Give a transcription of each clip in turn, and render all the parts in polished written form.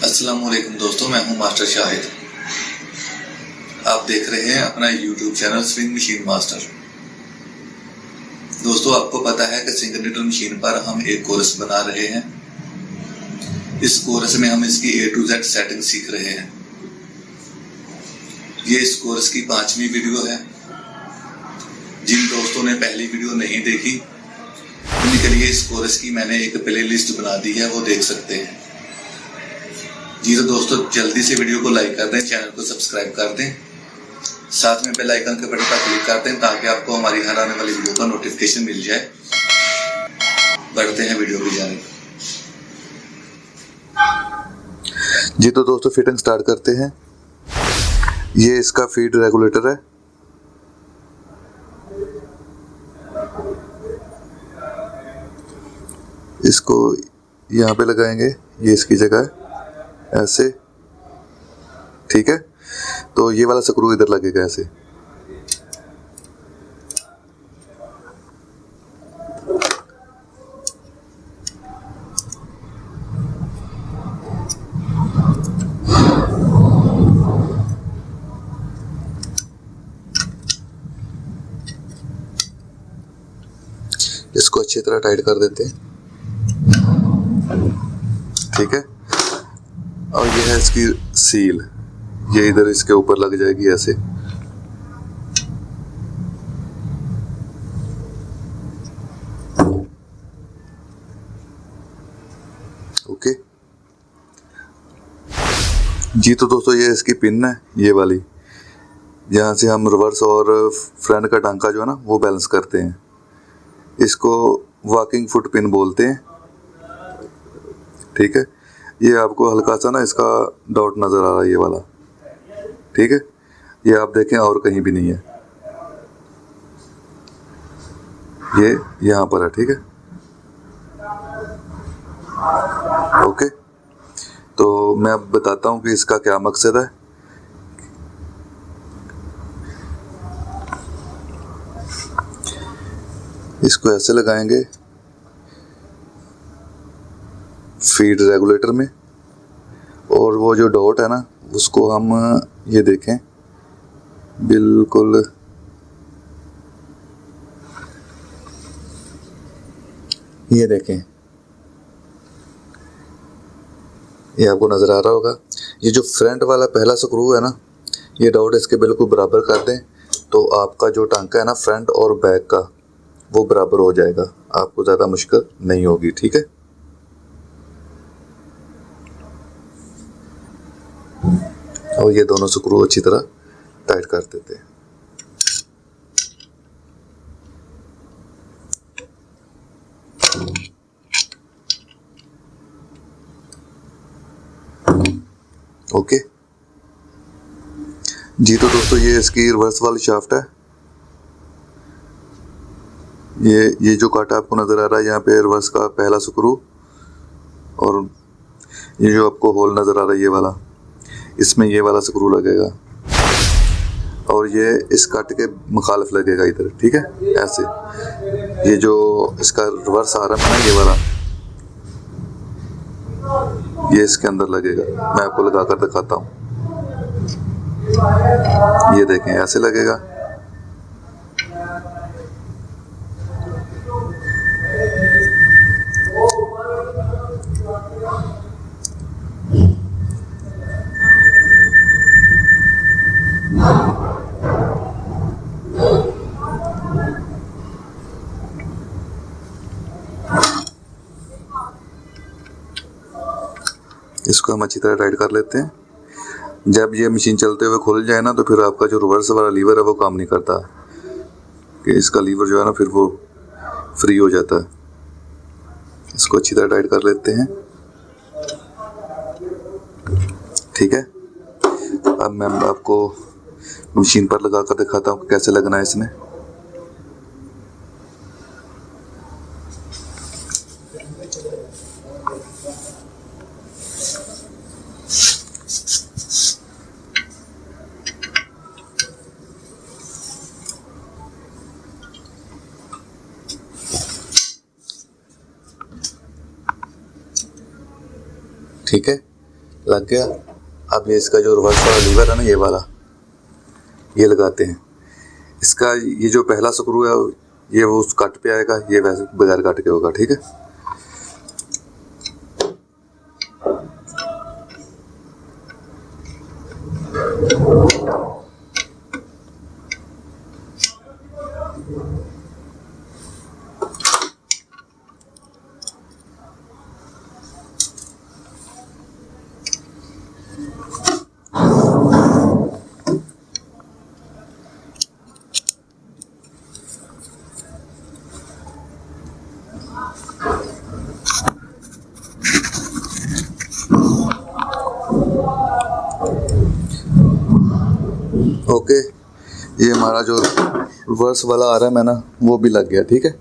अस्सलामुअलैकुम दोस्तों, मैं हूं मास्टर शाहिद। आप देख रहे हैं अपना YouTube channel swing machine master. दोस्तों, आपको पता है कि सिंगल नीडल मशीन पर हम एक कोर्स बना रहे हैं। इस कोर्स में हम इसकी A to Z सेटिंग सीख रहे हैं। ये इस कोर्स की 5वीं वीडियो है। जिन दोस्तों ने पहली वीडियो नहीं देखी उनके लिए इस कोर्स की मैंने एक प्ले लिस्ट बना दी है, वो देख सकते हैं। जी तो दोस्तों, जल्दी से वीडियो को लाइक कर दें, चैनल को सब्सक्राइब कर दें, साथ में बेल आइकन के बटन पर क्लिक कर दें ताकि आपको हमारी हर आने वाली वीडियो का नोटिफिकेशन मिल जाए। बढ़ते हैं वीडियो की जानिब। जी तो दोस्तों, फिटिंग स्टार्ट करते हैं। ये इसका फीड रेगुलेटर है। इसको यहाँ पे लगाएंगे, ये इसकी जगह है, ऐसे। ठीक है, तो ये वाला स्क्रू इधर लगेगा ऐसे। इसको अच्छी तरह टाइट कर देते हैं। ठीक है, और ये है इसकी सील, ये इधर इसके ऊपर लग जाएगी ऐसे। ओके जी, तो दोस्तों ये इसकी पिन है, ये वाली, यहाँ से हम रिवर्स और फ्रंट का टांका जो है ना वो बैलेंस करते हैं। इसको वॉकिंग फुट पिन बोलते हैं। ठीक है, ये आपको हल्का सा ना इसका डॉट नज़र आ रहा है, ये वाला। ठीक है, ये आप देखें और कहीं भी नहीं है, ये यहाँ पर है। ठीक है, ओके, तो मैं अब बताता हूँ कि इसका क्या मकसद है। इसको ऐसे लगाएंगे फीड रेगुलेटर में, और वो जो डॉट है ना उसको हम ये देखें बिल्कुल ये देखें, ये आपको नज़र आ रहा होगा। ये जो फ्रंट वाला पहला स्क्रू है ना, ये डॉट इसके बिल्कुल बराबर कर दें तो आपका जो टांका है ना फ्रंट और बैक का, वो बराबर हो जाएगा, आपको ज़्यादा मुश्किल नहीं होगी। ठीक है, और ये दोनों स्क्रू अच्छी तरह टाइट कर देते हैं। ओके जी, तो दोस्तों ये इसकी रिवर्स वाली शाफ्ट है। ये जो कांटा आपको नज़र आ रहा है, यहाँ पे रिवर्स का पहला स्क्रू, और ये जो आपको होल नज़र आ रहा है ये वाला, इसमें ये वाला स्क्रू लगेगा, और ये इस कट के मुखालिफ लगेगा इधर। ठीक है, ऐसे। ये जो इसका रिवर्स आ रहा है ना, ये वाला, ये इसके अंदर लगेगा। मैं आपको लगा कर दिखाता हूँ, ये देखें, ऐसे लगेगा। इसको हम अच्छी तरह टाइट कर लेते हैं। जब ये मशीन चलते हुए खुल जाए ना, तो फिर आपका जो रिवर्स वाला लीवर है वो काम नहीं करता, कि इसका लीवर जो है ना फिर वो फ्री हो जाता है। इसको अच्छी तरह टाइट कर लेते हैं। ठीक है, अब मैं आपको मशीन पर लगा कर दिखाता हूँ कि कैसे लगना है इसमें। ठीक है, लग गया। अब ये इसका जो रिवर्स वाला लीवर है ना, ये वाला, ये लगाते हैं। इसका ये जो पहला स्क्रू है ये वो उस कट पे आएगा, ये वैसे बगैर कट के होगा। ठीक है, ओके। ये हमारा जो रिवर्स वाला आ रहा है मैं ना, वो भी लग गया। ठीक है,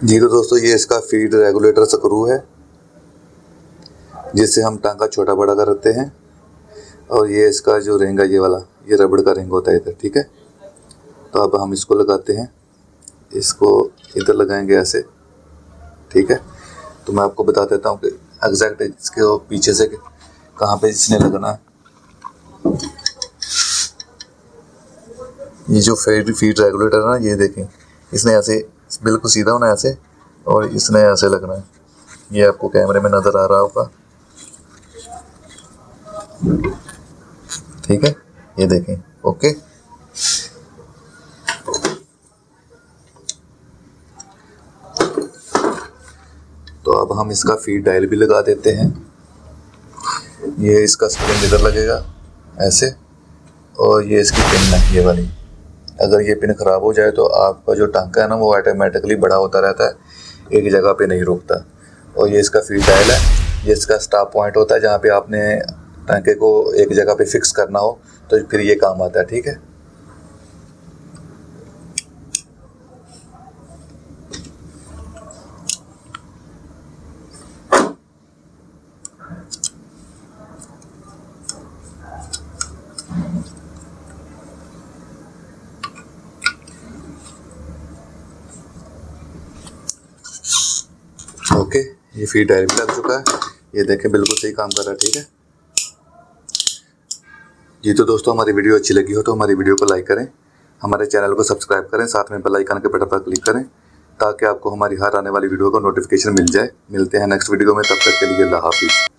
जी तो दोस्तों ये इसका फीड रेगुलेटर स्क्रू है जिससे हम टांका छोटा बड़ा करते हैं। और ये इसका जो रिंग है, ये वाला, ये रबड़ का रिंग होता है इधर। ठीक है, तो अब हम इसको लगाते हैं। इसको इधर लगाएंगे ऐसे। ठीक है, तो मैं आपको बता देता हूँ कि एग्जैक्ट इसके पीछे से कहाँ पे इसने लगना है। ये जो फीड रेगुलेटर है ना, ये देखें, इसने ऐसे बिल्कुल सीधा होना है ऐसे, और इसने ऐसे लगना है। ये आपको कैमरे में नज़र आ रहा होगा। ठीक है, ये देखें। ओके, तो अब हम इसका फीड डायल भी लगा देते हैं। ये इसका स्प्रिंग इधर लगेगा ऐसे, और ये इसकी पिन है ये वाली। अगर ये पिन ख़राब हो जाए तो आपका जो टांका है ना, वो ऑटोमेटिकली बड़ा होता रहता है, एक जगह पे नहीं रुकता। और ये इसका फीड डायल है, ये इसका स्टॉप पॉइंट होता है जहाँ पे आपने टांके को एक जगह पे फिक्स करना हो तो फिर ये काम आता है। ठीक है, ओके। ये फीड डायल भी लग चुका है, ये देखें बिल्कुल सही काम कर रहा है। ठीक है जी, तो दोस्तों हमारी वीडियो अच्छी लगी हो तो हमारी वीडियो को लाइक करें, हमारे चैनल को सब्सक्राइब करें, साथ में बेल आइकन के बटन पर क्लिक करें ताकि आपको हमारी हर आने वाली वीडियो का नोटिफिकेशन मिल जाए। मिलते हैं नेक्स्ट वीडियो में, तब तक के लिए अल्लाह हाफिज़।